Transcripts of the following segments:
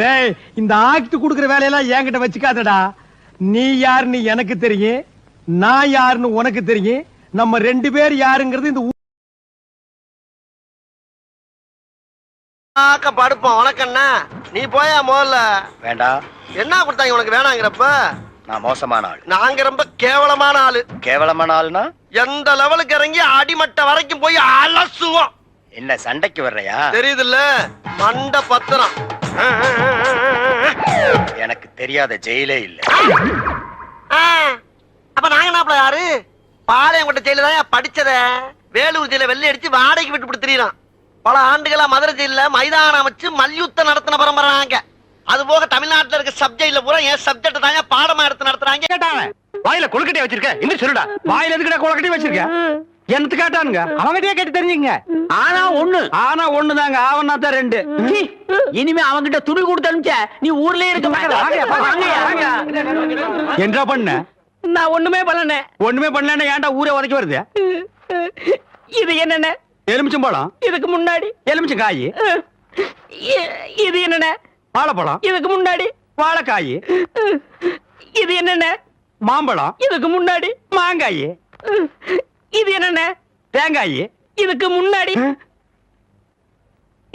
டேய், இந்த ஆக்ட் குடுக்குற வேலையெல்லாம் என்கிட்ட வச்சுக்காதடா. நீ யாருன்னு எனக்கு தெரியும், நான் யாருன்னு உனக்கு தெரியும். நம்ம ரெண்டு பேர் யாருங்கிறது இந்த படுப்போம். உனக்கண்ணா நீ போயா முதல்ல. வேண்டாம். என்ன கொடுத்தாங்க உனக்கு வேணாங்கிறப்ப? நான் மோசமான ஆள். நாங்க ரொம்ப கேவலமான ஆளு. கேவலமான ஆளுனா எந்த லெவலுக்கு இறங்கி அடிமட்ட வரைக்கும் போய் அலசுவோம். என்ன சண்டைக்கு வர்றையா? தெரியுதுல்ல, மண்ட பத்திரம். எனக்கு தெரியாத ஜெயிலே இல்ல. அப்ப நாங்க என்ன யாரு? பாளையங்கோட்டை ஜெயில தான் படிச்சத. வேலூர் ஜெயில வெள்ளை அடிச்சு வாடகைக்கு விட்டு கொடுத்துறான். பல ஆண்டுகளா மதுரை ஜெயில மைதானம் அமைச்சு மல்யுத்தம் நடத்தின பரம்பராங்க. அது போக தமிழ்நாட்டுல இருக்க சப்ஜெக்ட்ல பூரா என் சப்ஜெக்ட் தாங்க பாடமா எடுத்து நடத்துறாங்க. கேட்டாங்க, வாயில கொழுக்கட்டை வச்சிருக்க இன்னும் சொல்லுடா. வாயில எதுக்குடா கொழுக்கட்டை வச்சிருக்க? என்னத்து கேட்டானுங்க? அவங்கிட்டயே கேட்டு தெரிஞ்சுங்க. ஆனா ஒண்ணுதாங்க, ஆவனா தான் ரெண்டு. இனிமே அவங்கிட்ட துணி கொடுத்து அனுப்பிச்ச நீ ஊர்லயே இருக்க என்ன பண்ண? நான் ஒண்ணுமே பண்ணல. ஒண்ணுமே பண்ணல. ஏன்டா ஊரே உதைக்க வருது? இது என்னென்ன? எலுமிச்சம் பழம். இதுக்கு முன்னாடி எலுமிச்சம் காய். இது என்னென்ன? வாழைப்பழம். இதுக்கு முன்னாடி வாழைக்காய். இது என்னென்ன? மாம்பழம். இதுக்கு முன்னாடி மாங்காய். இது என்னென்ன? தேங்காய். இதுக்கு முன்னாடி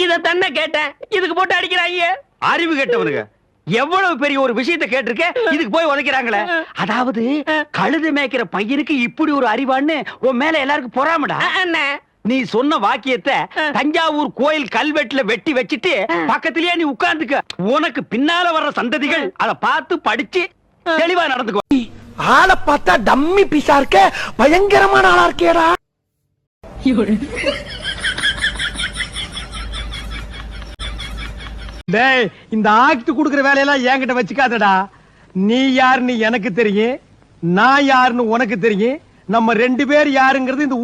இத தன்ன கேட்டேன். இதுக்கு போட்டு அடிக்கிறாங்க. அறிவு கேட்டவனுங்க. எவ்வளவு பெரிய ஒரு விஷயத்தை கேட்டிருக்க, இதுக்கு போய் உதைக்கிறாங்களே. அதாவது கழுது மேய்க்கிற பையனுக்கு இப்படி ஒரு அறிவான்னு உன் மேல எல்லாருக்கும் பொறாமடா. அண்ணே, நீ சொன்ன வாக்கியத்தை தஞ்சாவூர் கோயில் கல்வெட்டுல வெட்டி வச்சிட்டு பக்கத்திலேயே நீ உட்கார்ந்துக்க. உனக்கு பின்னால வர்ற சந்ததிகள் அதை பார்த்து படிச்சு தெளிவா நடந்துக்கோ. ஆளை பார்த்தா டம்மி பீஸா இருக்க, பயங்கரமான ஆளா இருக்கேடா. டேய், இந்த ஆக்ட் குடுக்குற வேலையெல்லாம் என்கிட்ட வச்சுக்காதடா. நீ யாருன்னு எனக்கு தெரியும், நான் யாருன்னு உனக்கு தெரியும். நம்ம ரெண்டு பேர் யாருங்கிறது இந்த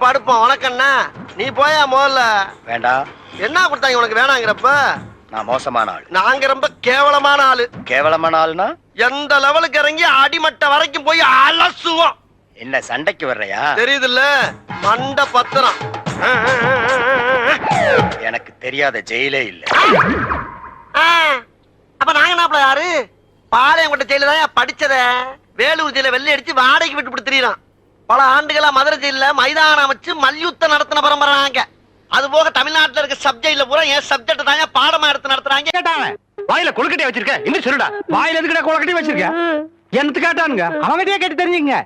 படுப்போம். உனக்கண்ணா நீ போயா முதல்ல. வேண்டாம். என்ன கொடுத்தாங்க உனக்கு வேணாங்கிறப்ப? நான் மோசமான ஆள். நாங்க ரொம்ப கேவலமான ஆளு. கேவலமான ஆளுனா எந்த லெவலுக்கு இறங்கி அடிமட்ட வரைக்கும் போய் அலசுவோம். என்ன சண்டைக்கு வர்றையா? தெரியுதுல்ல, மண்ட பத்திரம். எனக்கு தெரியாத ஜெயிலே இல்ல. அப்ப நாங்க என்ன யாரு? பாளையங்கோட்டை ஜெயில தான் படிச்சத. வேலூர் ஜெயில வெள்ளை அடிச்சு வாடகைக்கு விட்டு கொடுத்துறான். பல ஆண்டுகளா மதுரை ஜெயில மைதானம் அமைச்சு மல்யுத்தம் நடத்தின பரம்பராங்க. அது போக தமிழ்நாட்டுல இருக்க சப்ஜெக்ட்ல பூரா என் சப்ஜெக்ட் தாங்க பாடமா எடுத்து நடத்துறாங்க. கேட்டாங்க, வாயில கொழுக்கட்டை வச்சிருக்க இன்னும் சொல்லுடா. வாயில எதுக்குடா கொழுக்கட்டை வச்சிருக்க? என்னத்து கேட்டானுங்க? அவங்கிட்டயே கேட்டு தெரிஞ்சுங்க.